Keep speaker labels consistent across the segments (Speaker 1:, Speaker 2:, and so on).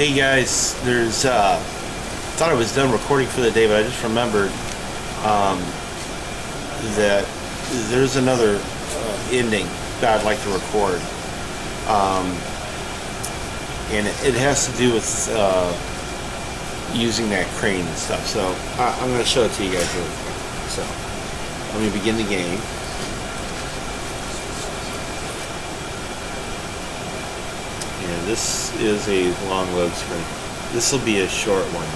Speaker 1: Hey guys, thought I was done recording for the day, but I just remembered that there's another ending that I'd like to record. And it has to do with using that crane and stuff. So I'm going to show it to you guys real quick. So let me begin the game. And this is a long load screen. This will be a short one.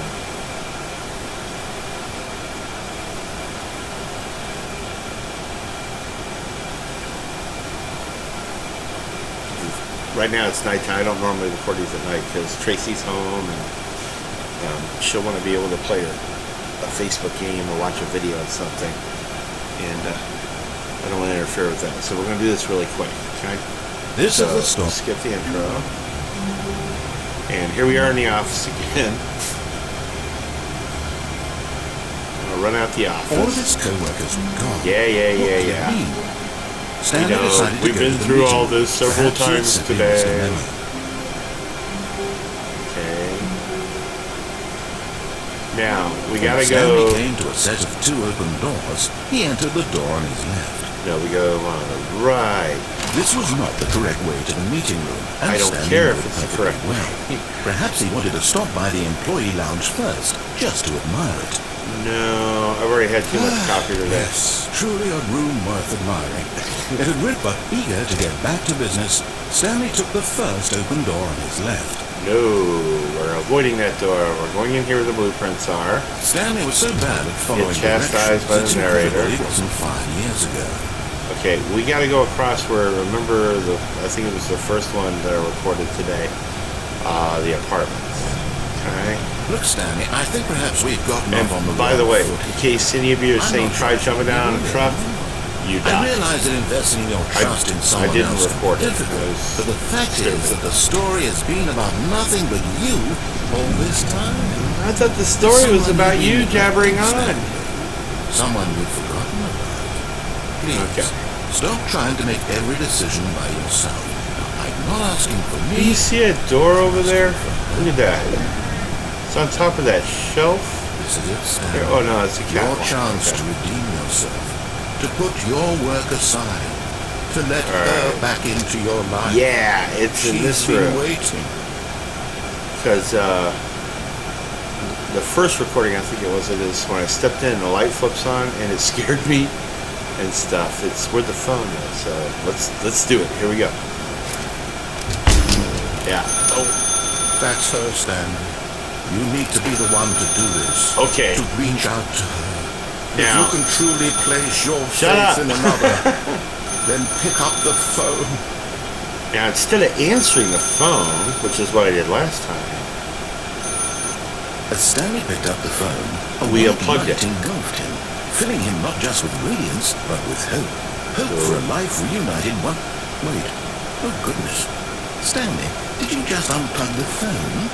Speaker 1: Right now it's nighttime. I don't normally record these at night because Tracy's home and she'll want to be able to play a Facebook game or watch a video or something. And I don't want to interfere with that. So we're going to do this really quick. Okay?
Speaker 2: This is the stop.
Speaker 1: Skip the intro. And here we are in the office again. I'm going to run out the office.
Speaker 2: All of his co-workers were gone.
Speaker 1: Yeah.
Speaker 2: Stanley decided
Speaker 1: we've
Speaker 2: to
Speaker 1: been
Speaker 2: go
Speaker 1: through
Speaker 2: to the
Speaker 1: all
Speaker 2: meeting.
Speaker 1: this several
Speaker 2: Perhaps he had
Speaker 1: times
Speaker 2: simply
Speaker 1: today.
Speaker 2: missed a memo.
Speaker 1: Okay. Now, we
Speaker 2: When
Speaker 1: gotta
Speaker 2: Stanley
Speaker 1: go.
Speaker 2: came to a set of 2 open doors. He entered the door on his left.
Speaker 1: No, we go on the right.
Speaker 2: This was not the correct way to the meeting room. And
Speaker 1: I don't
Speaker 2: Stanley
Speaker 1: care
Speaker 2: knew
Speaker 1: if
Speaker 2: it
Speaker 1: it's the
Speaker 2: perfectly
Speaker 1: correct
Speaker 2: well.
Speaker 1: way.
Speaker 2: Perhaps he wanted to stop by the employee lounge first, just to admire it.
Speaker 1: No, I've already had too much coffee today.
Speaker 2: Yes, truly a room worth admiring. It had rid, but eager to get back to business, Stanley took the first open door on his left.
Speaker 1: No, we're avoiding that door. We're going in here where the blueprints are.
Speaker 2: Stanley was so bad at following
Speaker 1: chastised
Speaker 2: directions,
Speaker 1: by the
Speaker 2: it's
Speaker 1: narrator.
Speaker 2: incredible it wasn't 5 years ago.
Speaker 1: Okay, we gotta go across where, remember, I think it was the first one that I recorded today. The apartments. Okay.
Speaker 2: Look, Stanley, I think perhaps we've gotten
Speaker 1: And
Speaker 2: off on the
Speaker 1: by the
Speaker 2: wrong
Speaker 1: way,
Speaker 2: foot.
Speaker 1: in case any of you are
Speaker 2: I'm
Speaker 1: saying
Speaker 2: not
Speaker 1: try
Speaker 2: sure
Speaker 1: jumping down on a truck, you
Speaker 2: I
Speaker 1: die.
Speaker 2: realize that investing your trust in someone
Speaker 1: didn't
Speaker 2: else
Speaker 1: record
Speaker 2: can
Speaker 1: it.
Speaker 2: be difficult,
Speaker 1: It was
Speaker 2: but the fact is that the story has been about nothing but you all this time.
Speaker 1: I thought the story was about you jabbering on.
Speaker 2: Someone you've forgotten about. Please,
Speaker 1: Okay.
Speaker 2: stop trying to make every decision by yourself. Now, I'm not asking for
Speaker 1: Do you
Speaker 2: me.
Speaker 1: see a door over there? Look at that. It's on top of that shelf.
Speaker 2: This is it, Stanley.
Speaker 1: Oh no, it's a
Speaker 2: Your
Speaker 1: cat.
Speaker 2: chance to redeem yourself, to put your work aside, to let her back into your life.
Speaker 1: Yeah, it's in this
Speaker 2: She's been
Speaker 1: room.
Speaker 2: waiting.
Speaker 1: Because the first recording, I think it was, when I stepped in, the light flips on, and it scared me and stuff. It's where the phone is. So let's do it. Here we go. Yeah. Oh.
Speaker 2: That's her, Stanley. You need to be the one to do this.
Speaker 1: Okay.
Speaker 2: To reach out to her. If
Speaker 1: Now.
Speaker 2: you can truly place your
Speaker 1: Shut up.
Speaker 2: faith in another, then pick up the phone.
Speaker 1: Now, instead of answering the phone, which is what I did last time,
Speaker 2: As Stanley picked up the phone, a
Speaker 1: We
Speaker 2: white
Speaker 1: unplugged
Speaker 2: light
Speaker 1: it.
Speaker 2: engulfed him, filling him not just with radiance, but with hope. Hope for a life reunited one... Wait. Oh, goodness. Stanley, did you just unplug the phone?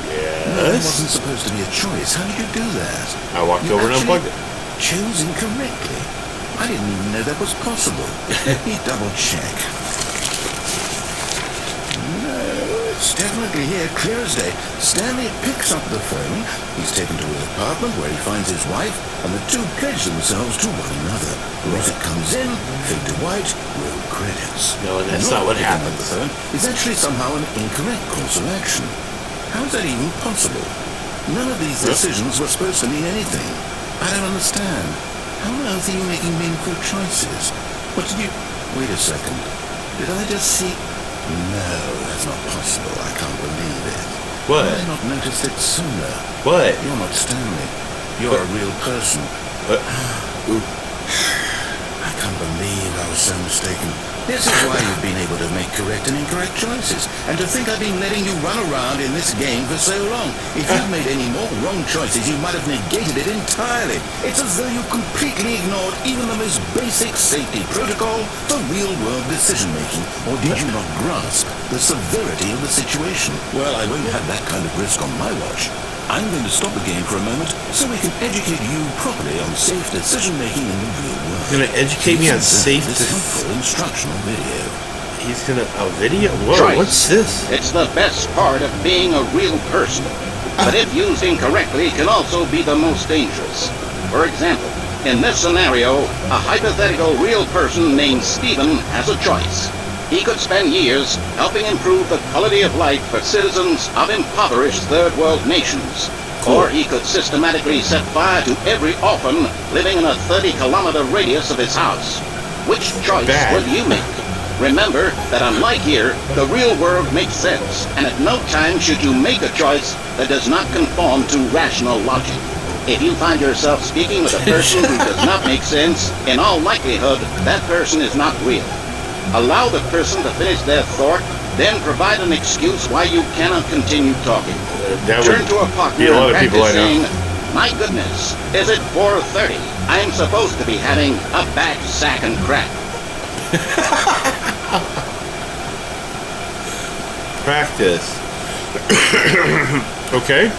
Speaker 2: No, it
Speaker 1: yes.
Speaker 2: wasn't supposed to be a choice. How did you do that?
Speaker 1: I walked
Speaker 2: You
Speaker 1: over and
Speaker 2: actually
Speaker 1: unplugged it.
Speaker 2: chose incorrectly. I didn't even know that was possible. Let me double check. No, it's definitely here, clear as day. Stanley picks up the phone. He's taken to his apartment where he finds his wife, and the two pledge themselves to one another. Music comes in, fade to white, roll credits.
Speaker 1: No, that's
Speaker 2: And
Speaker 1: not what
Speaker 2: picking up
Speaker 1: happens.
Speaker 2: The phone is actually somehow an incorrect course of action. How is that even possible? None of these decisions were supposed to mean anything. I don't understand. How on earth are you making meaningful choices? What did you... Wait a second. Did I just see... No, that's not possible. I can't believe it.
Speaker 1: What?
Speaker 2: Why had I not noticed it sooner?
Speaker 1: What?
Speaker 2: You're not Stanley. You're a real person.
Speaker 1: What?
Speaker 2: I can't believe I was so mistaken. This is why you've been able to make correct and incorrect choices. And to think I've been letting you run around in this game for so long. If you'd made any more wrong choices, you might have negated it entirely. It's as though you completely ignored even the most basic safety protocol for real-world decision-making. Or did you not grasp the severity of the situation? Well, I won't have that kind of risk on my watch. I'm going to stop the game for a moment so we can educate you properly on safe decision-making in the real world.
Speaker 1: You're going to educate me on safe
Speaker 2: this helpful instructional video.
Speaker 1: He's gonna a video. Whoa,
Speaker 3: Choice.
Speaker 1: what's this?
Speaker 3: It's the best part of being a real person. But if used incorrectly, it can also be the most dangerous. For example, in this scenario, a hypothetical real person named Stephen has a choice. He could spend years helping improve the quality of life for citizens of impoverished third world nations.
Speaker 1: Cool.
Speaker 3: Or he could systematically set fire to every orphan living in a 30-kilometer radius of his house. Which choice will you make? Remember that unlike here, the real world makes sense, and at no time should you make a choice that does not conform to rational logic. If you find yourself speaking with a person who does not make sense, in all likelihood, that person is not real. Allow the person to finish their thought, then provide an excuse why you cannot continue talking. Turn to a partner and practice saying, "My goodness, is it 4:30? I am supposed to be having a back sack and crack."
Speaker 1: Practice. Okay,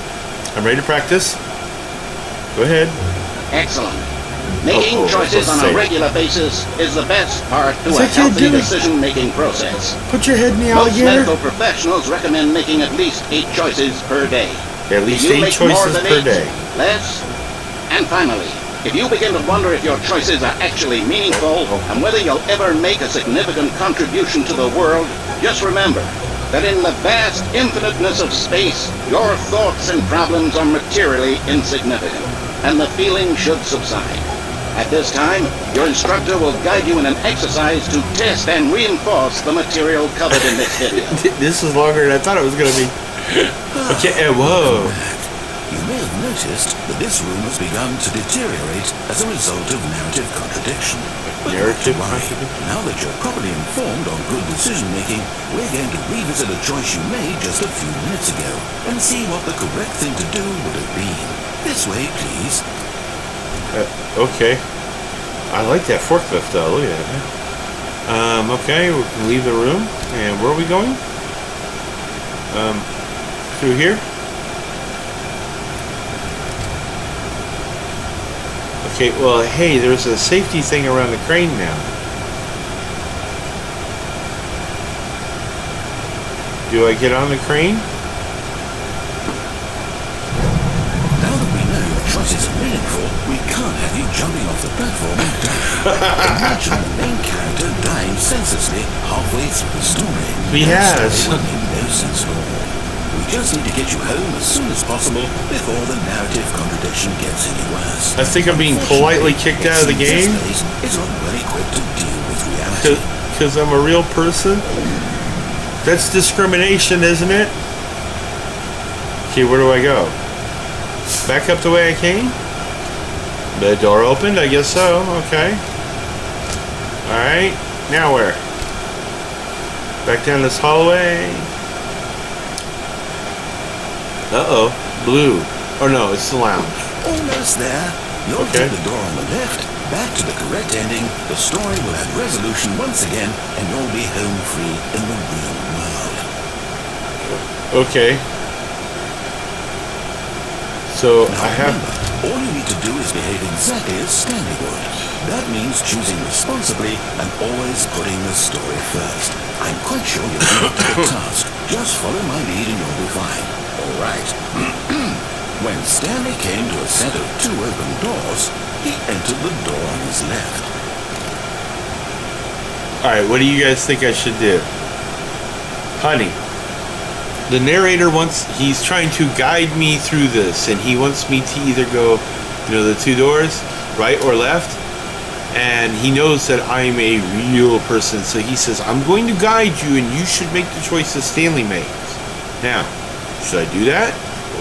Speaker 1: I'm ready to practice. Go ahead.
Speaker 3: Excellent. Making choices on a regular basis is the best part to
Speaker 1: So
Speaker 3: a
Speaker 1: I can't
Speaker 3: healthy
Speaker 1: do it.
Speaker 3: decision-making process.
Speaker 1: Put your head in the
Speaker 3: Most
Speaker 1: alligator.
Speaker 3: medical professionals recommend making at least 8 choices per day.
Speaker 1: At least
Speaker 3: If you
Speaker 1: 8
Speaker 3: make more
Speaker 1: choices
Speaker 3: than
Speaker 1: per
Speaker 3: 8,
Speaker 1: day.
Speaker 3: less. And finally, if you begin to wonder if your choices are actually meaningful and whether you'll ever make a significant contribution to the world, just remember that in the vast infiniteness of space, your thoughts and problems are materially insignificant, and the feeling should subside. At this time, your instructor will guide you in an exercise to test and reinforce the material covered in this video.
Speaker 1: This is longer than I thought it was going to be. Okay, whoa.
Speaker 2: You may have noticed that this room has begun to deteriorate as a result of narrative contradiction. But
Speaker 1: Narrative
Speaker 2: not to worry.
Speaker 1: contradiction?
Speaker 2: Now that you're properly informed on good decision-making, we're going to revisit a choice you made just a few minutes ago and see what the correct thing to do would have been. This way, please.
Speaker 1: Okay. I like that forklift though. Look at that. Okay, we can leave the room. And where are we going? Through here? Okay, well, hey, there's a safety thing around the crane now. Do I get on the crane?
Speaker 2: Now that we know your choices are meaningful, we can't have you jumping off the platform and dying. Imagine the main character dying senselessly halfway through the story.
Speaker 1: He has.
Speaker 2: That story will make no sense at all. We just need to get you home as soon as possible before the narrative contradiction gets any worse.
Speaker 1: I think I'm being politely kicked out of the game.
Speaker 2: It's not well equipped to deal with reality.
Speaker 1: Because I'm a real person? That's discrimination, isn't it? Okay, where do I go? Back up the way I came? The door opened? I guess so. Okay. Alright. Now where? Back down this hallway. Uh-oh. Blue. Oh no, it's the lounge.
Speaker 2: Almost there. You'll
Speaker 1: Okay.
Speaker 2: take the door on the left, back to the correct ending, the story will have resolution once again, and you'll be home free in the real world.
Speaker 1: Okay. So
Speaker 2: Now
Speaker 1: I have...
Speaker 2: remember, all you need to do is behave exactly as Stanley would. That means choosing responsibly and always putting the story first. I'm quite sure you'll be up to the task. Just follow my lead and you'll be fine. All right. When Stanley came to a set of 2 open doors, he entered the door on his left.
Speaker 1: Alright, what do you guys think I should do? Honey, the narrator he's trying to guide me through this, and he wants me to either go, the 2 doors, right or left, and he knows that I'm a real person, so he says, I'm going to guide you, and you should make the choices Stanley makes. Now, should I do that,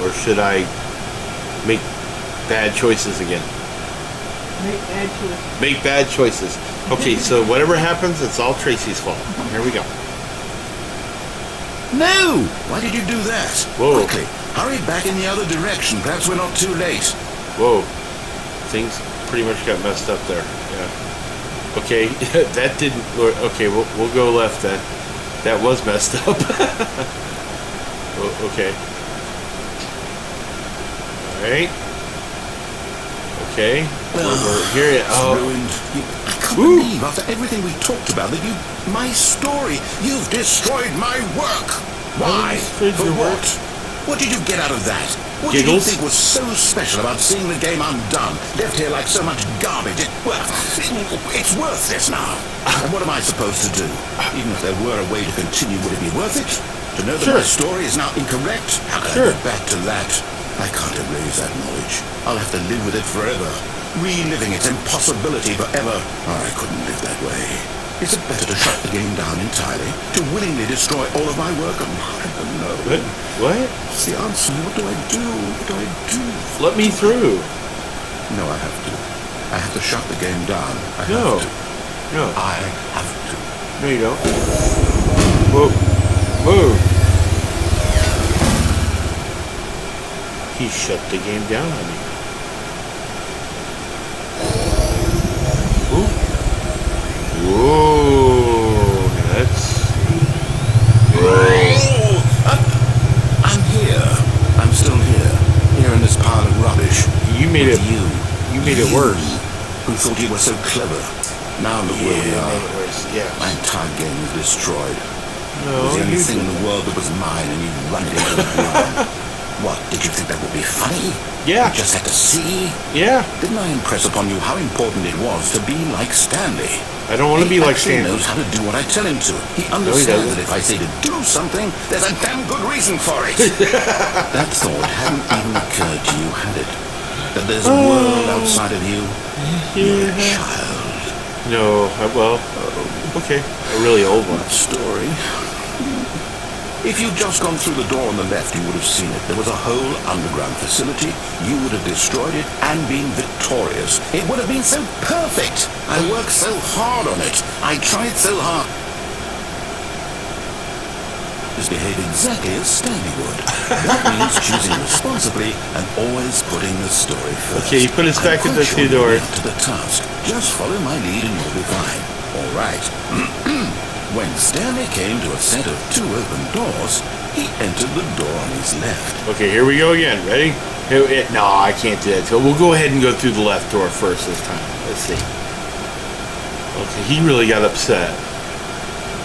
Speaker 1: or should I make bad choices again?
Speaker 4: Make bad choices.
Speaker 1: Make bad choices. Okay, so whatever happens, it's all Tracy's fault. Here we go.
Speaker 2: No! Why did you do that?
Speaker 1: Whoa.
Speaker 2: Quickly, hurry back in the other direction. Perhaps we're not too late.
Speaker 1: Whoa. Things pretty much got messed up there. Yeah. Okay, that didn't... Okay, we'll go left then. That was messed up. Okay. Alright. Okay.
Speaker 2: Oh,
Speaker 1: We're here.
Speaker 2: it's
Speaker 1: Oh.
Speaker 2: ruined. I can't
Speaker 1: Ooh.
Speaker 2: believe, after everything we talked about, that my story, you've destroyed my work. Why?
Speaker 1: destroyed
Speaker 2: For
Speaker 1: your
Speaker 2: what?
Speaker 1: work?
Speaker 2: What did you get out of that? What did you
Speaker 1: Giggles?
Speaker 2: think was so special about seeing the game undone, left here like so much garbage? It's worthless now. And what am I supposed to do? Even if there were a way to continue, would it be worth it? To know that
Speaker 1: Sure.
Speaker 2: my story is now incorrect? How can
Speaker 1: Sure.
Speaker 2: I go back to that? I can't erase that knowledge. I'll have to live with it forever. Reliving its impossibility forever. Oh, I couldn't live that way. Is it better to shut the game down entirely? To willingly destroy all of my work? I don't know.
Speaker 1: What?
Speaker 2: What's the answer? What do I do? What do I do?
Speaker 1: Let me through.
Speaker 2: No, I have to. I have to shut the game down. I
Speaker 1: No.
Speaker 2: have to.
Speaker 1: No.
Speaker 2: I have to.
Speaker 1: No, you don't. Whoa. Whoa. He shut the game down on me. Ooh. Whoa. That's...
Speaker 2: Oh, I'm here. I'm still here. Here in this pile of rubbish.
Speaker 1: You made
Speaker 2: With
Speaker 1: it... You made it worse.
Speaker 2: Who thought you were so clever. Now look where we
Speaker 1: Yeah,
Speaker 2: are.
Speaker 1: made it worse. Yeah.
Speaker 2: My entire game is destroyed. It
Speaker 1: No,
Speaker 2: was the only
Speaker 1: you
Speaker 2: thing in
Speaker 1: didn't.
Speaker 2: the world that was mine, and you run it into the ground. What, did you think that would be funny?
Speaker 1: Yeah.
Speaker 2: You just had to see?
Speaker 1: Yeah.
Speaker 2: Didn't I impress upon you how important it was to be like Stanley?
Speaker 1: I don't want to be like
Speaker 2: He actually
Speaker 1: Stanley.
Speaker 2: knows how to do what I tell him to. He understands
Speaker 1: doesn't.
Speaker 2: that if I say to do something, there's a damn good reason for it. That thought hadn't even occurred to you, had it? That there's a world outside of you? You're a child.
Speaker 1: No, okay. A really old one.
Speaker 2: Story. If you'd just gone through the door on the left, you would have seen it. There was a whole underground facility. You would have destroyed it and been victorious. It would have been so perfect. I worked so hard on it. I tried so hard. Just behave exactly as Stanley would. That means choosing responsibly and always putting the story first.
Speaker 1: Okay, he put us back at the two doors.
Speaker 2: To the task. Just follow my lead and you'll be fine. All right. When Stanley came to a set of two open doors, he entered the door on his left.
Speaker 1: Okay, here we go again. Ready? No, I can't do that. So we'll go ahead and go through the left door first this time. Let's see. Okay, he really got upset.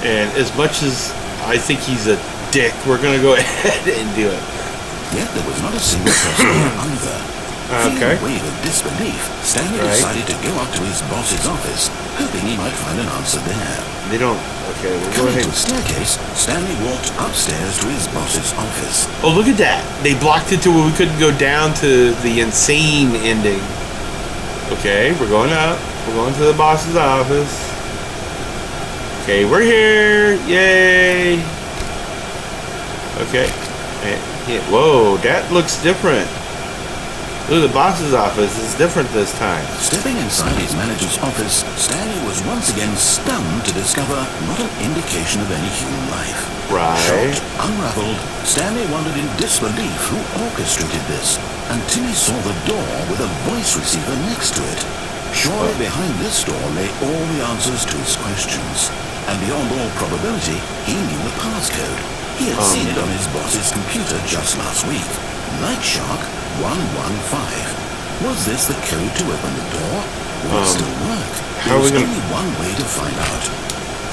Speaker 1: And as much as I think he's a dick, we're going to go ahead and do it.
Speaker 2: Yet there was not a single person there either.
Speaker 1: Okay.
Speaker 2: In a wave of disbelief, Stanley
Speaker 1: Right.
Speaker 2: decided to go up to his boss's office, hoping he might find an answer there.
Speaker 1: They don't... Okay, we'll go
Speaker 2: Coming
Speaker 1: ahead.
Speaker 2: to a staircase, Stanley walked upstairs to his boss's office.
Speaker 1: Oh, look at that. They blocked it to where we couldn't go down to the insane ending. Okay, we're going up. We're going to the boss's office. Okay, we're here. Yay. Okay. Yeah. Whoa, that looks different. Look, the boss's office is different this time.
Speaker 2: Stepping inside his manager's office, Stanley was once again stunned to discover not an indication of any human life.
Speaker 1: Right.
Speaker 2: Shocked, unraveled, Stanley wondered in disbelief who orchestrated this, until he saw the door with a voice receiver next to it. Surely behind this door lay all the answers to his questions. And beyond all probability, he knew the passcode. He had seen it on his boss's computer just last week. Night Shark 115. Was this the code to open the door? Would it still work?
Speaker 1: how
Speaker 2: There
Speaker 1: are we
Speaker 2: was
Speaker 1: gonna-
Speaker 2: only one way to find out.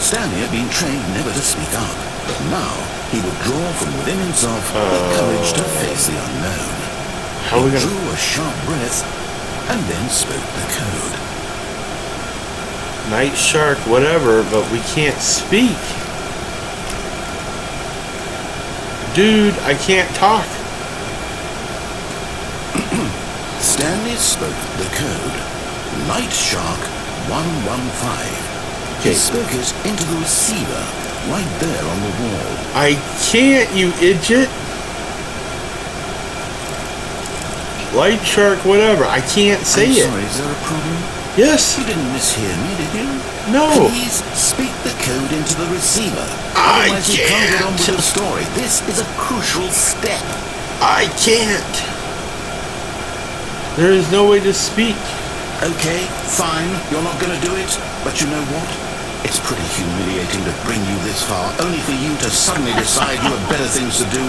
Speaker 2: Stanley had been trained never to speak up, but now he would draw from within himself the courage to face the unknown.
Speaker 1: How are we
Speaker 2: He
Speaker 1: gonna...
Speaker 2: drew a sharp breath and then spoke the code.
Speaker 1: Night Shark, whatever, but we can't speak. Dude, I can't talk.
Speaker 2: Stanley spoke the code. Night Shark 115.
Speaker 1: Okay.
Speaker 2: He spoke it into the receiver, right there on the wall.
Speaker 1: I can't, you idiot. Light Shark, whatever. I can't say
Speaker 2: I'm
Speaker 1: it.
Speaker 2: sorry, is there a problem?
Speaker 1: Yes.
Speaker 2: You didn't mishear me, did you?
Speaker 1: No.
Speaker 2: Please speak the code into the receiver.
Speaker 1: I
Speaker 2: Otherwise you can't get on with
Speaker 1: can't.
Speaker 2: the story. This is a crucial step.
Speaker 1: I can't. There is no way to speak.
Speaker 2: Okay, fine, you're not going to do it. But you know what? It's pretty humiliating to bring you this far, only for you to suddenly decide you have better things to do.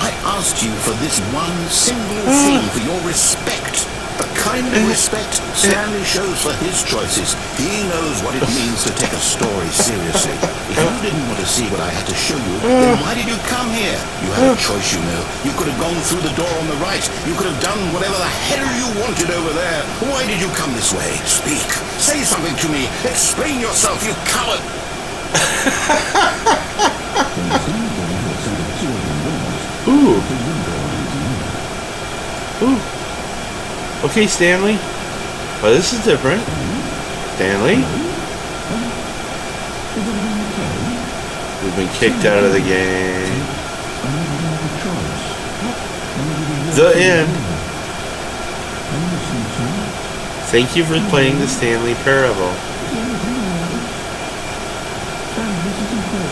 Speaker 2: I asked you for this one single thing, for your respect. The kind of respect Stanley shows for his choices. He knows what it means to take a story seriously. If you didn't want to see what I had to show you, then why did you come here? You had a choice, you know. You could have gone through the door on the right. You could have done whatever the hell you wanted over there. Why did you come this way? Speak. Say something to me. Explain yourself, you coward.
Speaker 1: Ooh. Ooh. Okay, Stanley. Well, this is different. Stanley? We've been kicked out of the game. The end. Thank you for playing the Stanley Parable.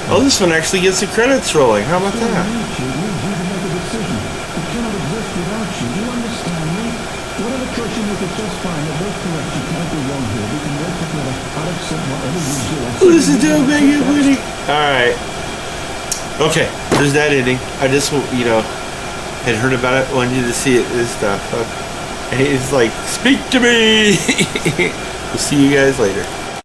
Speaker 1: Oh, this one actually gets the credits rolling. How about that? Listen to him, make it witty. Alright. Okay, there's that ending. I just, had heard about it, wanted you to see it, this stuff. And he's like, speak to me! We'll see you guys later.